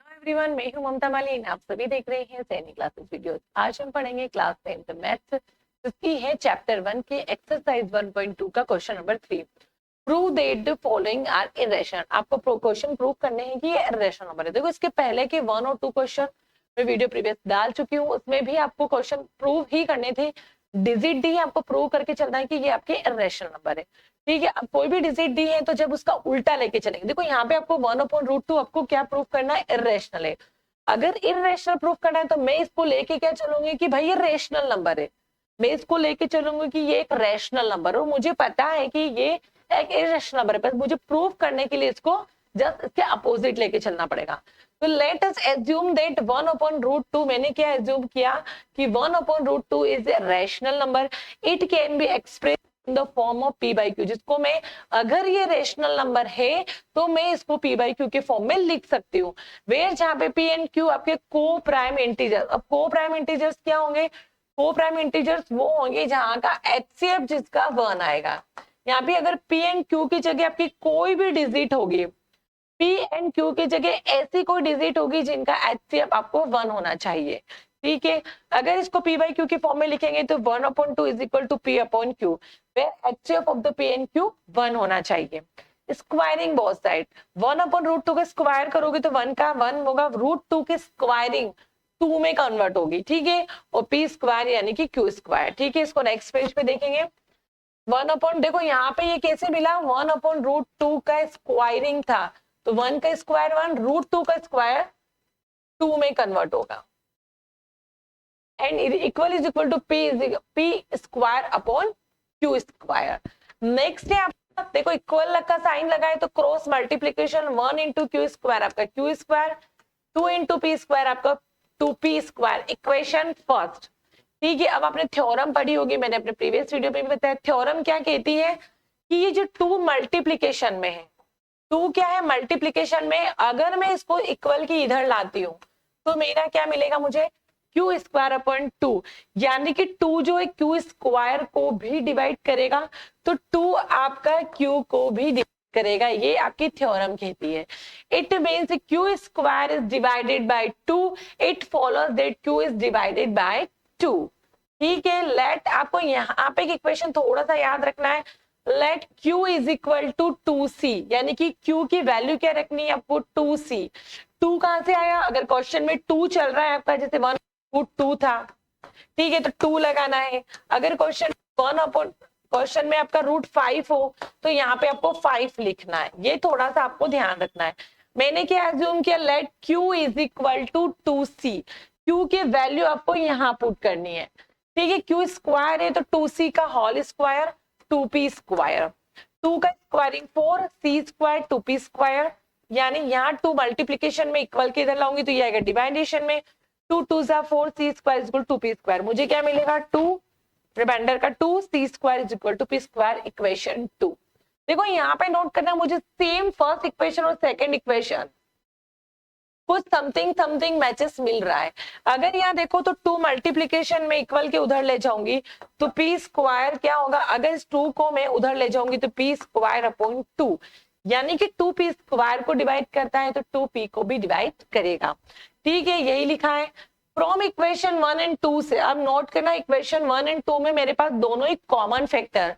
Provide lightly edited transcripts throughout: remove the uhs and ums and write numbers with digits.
Hello everyone, मैं हूं ममता मालिन। आप सभी देख रहे हैं सैनी क्लासेस वीडियोस। आज हम पढ़ेंगे क्लास 10th मैथ्स, जिसकी है चैप्टर 1 के एक्सरसाइज 1.2 का question number 3। Prove that the following are irrational. आपको क्वेश्चन प्रूव करने हैं कि ये इरेशनल नंबर है। देखो, इसके पहले के 1 और 2 क्वेश्चन मैं वीडियो प्रीवियस डाल चुकी हूँ, उसमें भी आपको क्वेश्चन प्रूव ही करने थे। डिजिट डी आपको प्रूव करके चलना है कि ये आपके इरेशनल नंबर है। ठीक है, अब कोई भी डिजिट दी है तो जब उसका उल्टा लेके चलेंगे। देखो, यहाँ पे आपको 1/√2 आपको क्या प्रूफ करना है, इरेशनल है। अगर इरेशनल प्रूफ करना है तो मैं इसको लेके क्या चलूंगी कि भाई ये रेशनल नंबर है। मैं इसको लेके चलूंगी कि ये एक रेशनल नंबर है और मुझे पता है कि ये एक इरेशनल नंबर है, पर मुझे प्रूफ करने के लिए इसको जस्ट इसके अपोजिट लेके चलना पड़ेगा। तो लेट अस एज्यूम दैट 1/√2, मैंने क्या एज्यूम किया कि 1/√2 is a rational number. It can be express in the form of p/q, जिसको मैं, अगर ये रेशनल नंबर है तो मैं इसको p/q के फॉर्म में लिख सकती हूँ। वेयर जहाँ पे p एंड q आपके को प्राइम इंटीजर। अब को प्राइम इंटीजर्स क्या होंगे? को प्राइम इंटीजर्स वो होंगे जहाँ का HCF जिसका 1 आएगा। यहाँ पे अगर p एंड q की जगह आपकी कोई भी डिजिट होगी, P एंड Q की जगह ऐसी कोई डिजिट होगी जिनका HCF आपको 1 होना चाहिए। ठीक है, अगर इसको p/q के फॉर्म में लिखेंगे तो 1/2 is equal to p/q, where HCF of the p and q 1 होना चाहिए। स्क्वायरिंग बोथ साइड, 1/√2 का स्क्वायर करोगे तो 1 का 1 होगा, √2 की स्क्वायरिंग 2 में कन्वर्ट होगी। ठीक है, और p स्क्वायर यानी कि q स्क्वायर। ठीक है, इसको नेक्स्ट पेज पे देखेंगे। देखो यहाँ पे ये कैसे मिला, 1/√2 का स्क्वायरिंग था तो 1 का स्क्वायर 1, √2 का स्क्वायर 2 में कन्वर्ट होगा। And equal is equal to p square upon q square. Next है आपका, देखो इक्वल का साइन लगाए तो cross multiplication 1 into q square आपका q square, 2 into p square आपका 2p स्क्वायर। Equation first. ठीक है, अब आपने थ्योरम पढ़ी होगी, मैंने अपने प्रीवियस वीडियो में भी बताया। थ्योरम क्या कहती है कि ये जो 2 मल्टीप्लीकेशन में है, 2 क्या है मल्टीप्लीकेशन में, अगर मैं इसको इक्वल की इधर लाती हूँ तो मेरा क्या मिलेगा मुझे, क्यू स्क्वायर अपॉन 2, यानी कि 2 जो है क्यू स्क्वायर को भी डिवाइड करेगा तो 2 आपका क्यू को भी डिवाइड करेगा। ये आपकी थ्योरम कहती है। It means Q square is divided by 2, it follows that Q is divided by 2। ठीक है, लेट आपको यहाँ पे इक्वेशन थोड़ा सा याद रखना है। Let q is equal to 2c, यानी कि q की वैल्यू क्या रखनी है आपको, 2c। 2 कहां से आया, अगर क्वेश्चन में 2 चल रहा है आपका, जैसे 1/2 था, ठीक है, तो 2 लगाना है। अगर क्वेश्चन में आपका √5 हो तो यहाँ पे आपको 5 लिखना है। ये थोड़ा सा आपको ध्यान रखना है। मैंने क्या एज्यूम किया, let q is equal to 2c। q की वैल्यू आपको यहाँ पुट करनी है। ठीक है, q स्क्वायर है तो 2c का होल स्क्वायर 2p स्क्वायर, 2 का squaring 4, c square 2p square. यानी यहाँ 2 मल्टीप्लीकेशन में इक्वल के इधर लाऊंगी तो ये आएगा डिवाइडेशन में, 2 2 4, c square is equal to p square. मुझे क्या मिलेगा, 2 रिमाइंडर का 2, c square is equal to p square. Equation 2। देखो यहाँ पे नोट करना, मुझे सेम फर्स्ट इक्वेशन और सेकंड इक्वेशन कुछ समथिंग समथिंग मैचेस मिल रहा है। अगर यहाँ देखो तो 2 मल्टीप्लीकेशन में इक्वल के उधर ले जाऊंगी तो p स्क्वायर क्या होगा, अगर इस 2 को मैं उधर ले जाऊंगी तो p स्क्वायर अपॉन 2, यानी कि 2p स्क्वायर को डिवाइड करता है तो 2p को भी डिवाइड करेगा। ठीक है, यही लिखा है फ्रॉम इक्वेशन 1 एंड 2 से। अब नोट करना, इक्वेशन 1 एंड 2 में मेरे पास दोनों ही कॉमन फैक्टर,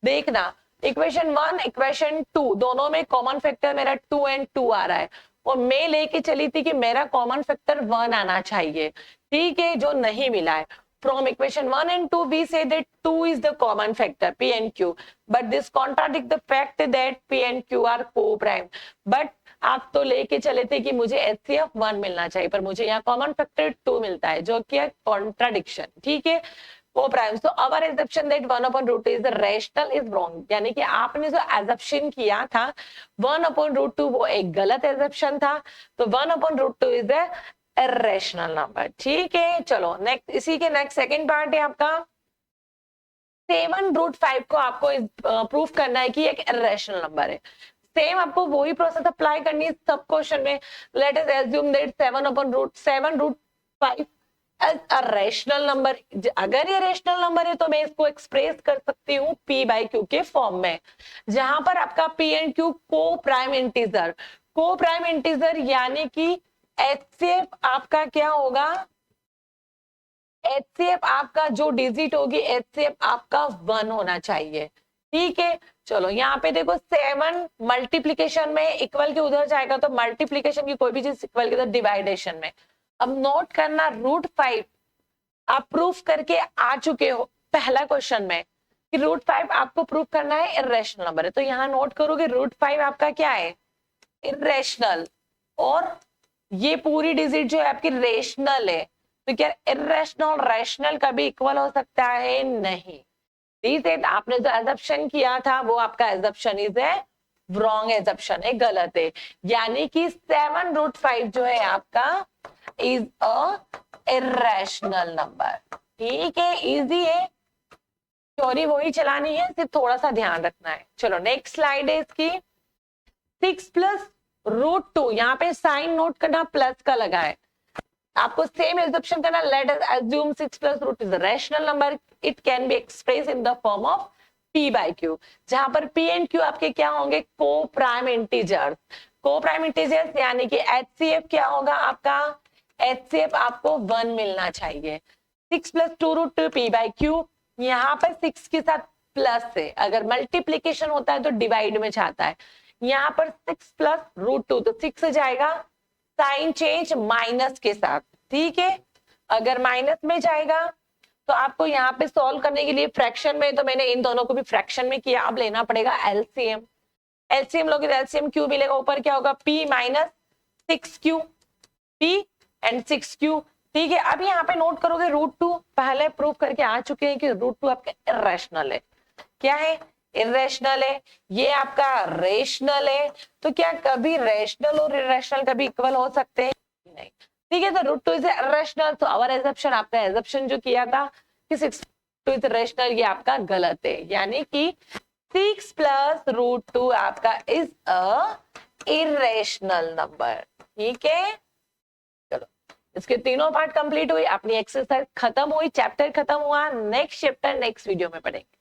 देखना इक्वेशन 1 इक्वेशन 2 दोनों में कॉमन फैक्टर मेरा 2 एंड 2 आ रहा है, और मैं लेके चली थी कि मेरा कॉमन फैक्टर 1 आना चाहिए। ठीक है, जो नहीं मिला है। From equation 1 and 2 we say that 2 is the common factor p and q, but this contradict the fact that p and q are co-prime। but आप तो लेके चले थे कि मुझे HCF 1 मिलना चाहिए, पर मुझे यहाँ कॉमन फैक्टर 2 मिलता है, जो कि कॉन्ट्राडिक्शन। ठीक है, co-prime। So our assumption that 1/√2 is the rational is wrong, यानी कि आपने जो assumption किया था 1/√2 वो एक गलत assumption था, तो 1/√2 is the irrational number। ठीक है, चलो नेक्स्ट, इसी के नेक्स्ट सेकंड पार्ट है आपका 7√5 को आपको प्रूफ करना है कि एक irrational नंबर है। सेम आपको वही प्रोसेस अप्लाई करनी है सब क्वेश्चन में। Let us assume that 7/5 as a rational number. अगर ये रेशनल नंबर है तो मैं इसको एक्सप्रेस कर सकती हूँ p/q के फॉर्म में, जहां पर आपका p एंड q को प्राइम इंटीजर यानी कि HCF आपका क्या होगा, HCF आपका जो डिजिट होगी HCF आपका 1 होना चाहिए, ठीक है। चलो यहाँ पे देखो 7 मल्टीप्लीकेशन में इक्वल के उधर जाएगा, तो मल्टीप्लीकेशन की कोई भी चीज इक्वल के उधर डिवाइडेशन में। अब नोट करना √5 आप प्रूफ करके आ चुके हो पहला क्वेश्चन में कि √5 आपको प्रूफ करना है इर्रेशनल नंबर है, तो यहाँ नोट करोगे √5 आपका क्या है, इर्रेशनल, और ये पूरी डिजिट जो है आपकी रेशनल है, तो क्या इर्रेशनल रैशनल कभी इक्वल हो सकता है, नहीं। आपने जो एजप्शन किया था वो आपका assumption is a wrong assumption है, गलत है, यानी कि 7√5 जो है आपका इज अ इर्रेशनल नंबर, ठीक है, इजी है, थ्योरी वही चलानी है, सिर्फ थोड़ा सा ध्यान रखना है। चलो नेक्स्ट स्लाइड है इसकी, 6 + √2, यहाँ पे साइन नोट करना प्लस का लगा है, आपको सेम एजम्पशन करना, let us assume 6 + √2 is a rational number, it can be express in the form of p/q, जहां पर p एंड q आपके क्या होंगे, को प्राइम इंटीजर्स, को प्राइम इंटीजर्स, यानी कि HCF क्या होगा आपका, HCF आपको 1 मिलना चाहिए। 6 + 2√2 p/q, यहाँ पर 6 के साथ प्लस है, अगर मल्टीप्लीकेशन होता है तो डिवाइड में जाता है, यहाँ पर 6 + √2 तो 6 से जाएगा, साइन चेंज माइनस के साथ, ठीक है, अगर माइनस में जाएगा तो आपको यहाँ पे सॉल्व करने के लिए फ्रैक्शन में, तो मैंने इन दोनों को भी फ्रैक्शन में किया, अब लेना पड़ेगा एलसीएम, एलसीएम लोगे तो एलसीएम क्यू मिलेगा, ऊपर क्या होगा p - 6q, p and 6q, ठीक है। अब यहाँ पे नोट करोगे √2 पहले प्रूव करके आ चुके हैं कि √2 आपका इर्रेशनल है, क्या है, इर्रेशनल है, ये आपका रेशनल है, तो क्या कभी रेशनल और इर्रेशनल कभी इक्वल हो सकते हैं, नहीं, ठीक है, तो √2 इज इर्रेशनल, तो आवर एजम्पशन, आपका एजम्पशन जो किया था कि 6 इज रेशनल, ये आपका गलत है, यानी कि 6 + √2 आपका इज अ इर्रेशनल नंबर, ठीक है। चलो इसके तीनों पार्ट कंप्लीट हुई, अपनी एक्सरसाइज खत्म हुई, चैप्टर खत्म हुआ, नेक्स्ट चैप्टर नेक्स्ट वीडियो में पढ़ेंगे।